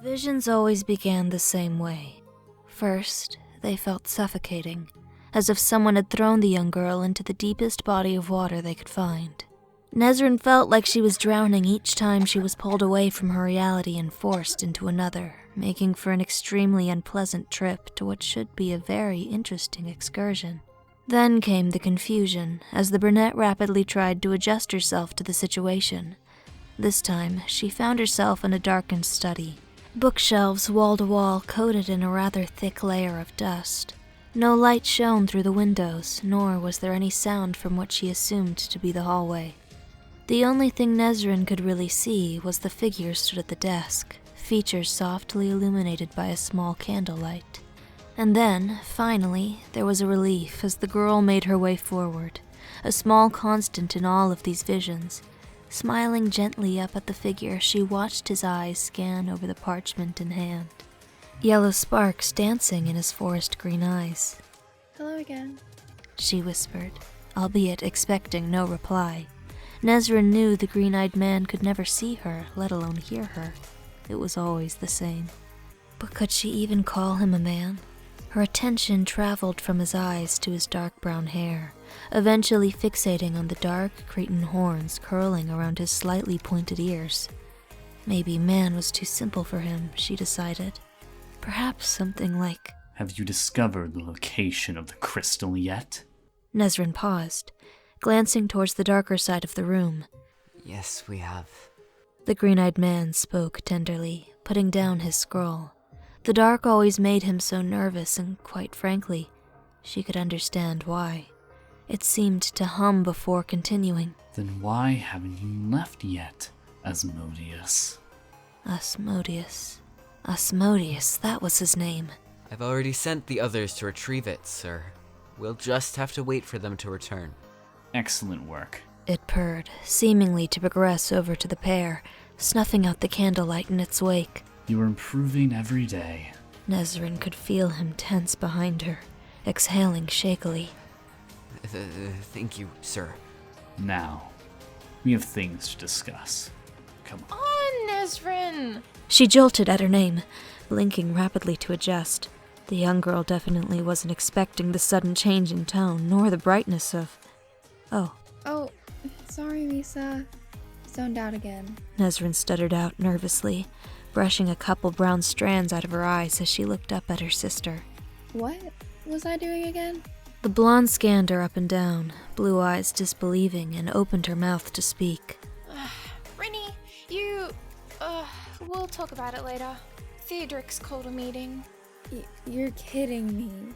Visions always began the same way. First, they felt suffocating, as if someone had thrown the young girl into the deepest body of water they could find. Nesrin felt like she was drowning each time she was pulled away from her reality and forced into another, making for an extremely unpleasant trip to what should be a very interesting excursion. Then came the confusion, as the brunette rapidly tried to adjust herself to the situation. This time, she found herself in a darkened study. Bookshelves wall-to-wall coated in a rather thick layer of dust. No light shone through the windows, nor was there any sound from what she assumed to be the hallway. The only thing Nesrin could really see was the figure stood at the desk, features softly illuminated by a small candlelight. And then, finally, there was a relief as the girl made her way forward, a small constant in all of these visions. Smiling gently up at the figure, she watched his eyes scan over the parchment in hand. Yellow sparks dancing in his forest green eyes. "Hello again," she whispered, albeit expecting no reply. Nesrin knew the green-eyed man could never see her, let alone hear her. It was always the same. But could she even call him a man? Her attention traveled from his eyes to his dark brown hair, eventually fixating on the dark cretin horns curling around his slightly pointed ears. Maybe man was too simple for him, she decided. Perhaps something like, "Have you discovered the location of the crystal yet?" Nesrin paused, glancing towards the darker side of the room. "Yes, we have." The green-eyed man spoke tenderly, putting down his scroll. The dark always made him so nervous, and quite frankly, she could understand why. It seemed to hum before continuing. "Then why haven't you left yet, Asmodeus?" Asmodeus, that was his name. "I've already sent the others to retrieve it, sir. We'll just have to wait for them to return." "Excellent work," it purred, seemingly to progress over to the pair, snuffing out the candlelight in its wake. "You are improving every day." Nesrin could feel him tense behind her, exhaling shakily. Thank you, sir." "Now, we have things to discuss. Come on." "On, Nesrin!" She jolted at her name, blinking rapidly to adjust. The young girl definitely wasn't expecting the sudden change in tone, nor the brightness of... "Oh." "Oh, sorry, Misa. Zoned out again." Nesrin stuttered out nervously, brushing a couple brown strands out of her eyes as she looked up at her sister. "What was I doing again?" The blonde scanned her up and down, blue eyes disbelieving, and opened her mouth to speak. Rennie, we'll talk about it later. Theodoric's called a meeting. You're kidding me.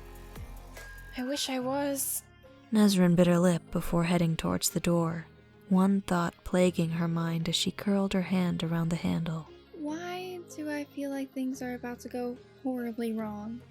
I wish I was. Nesrin bit her lip before heading towards the door, one thought plaguing her mind as she curled her hand around the handle. Why do I feel like things are about to go horribly wrong?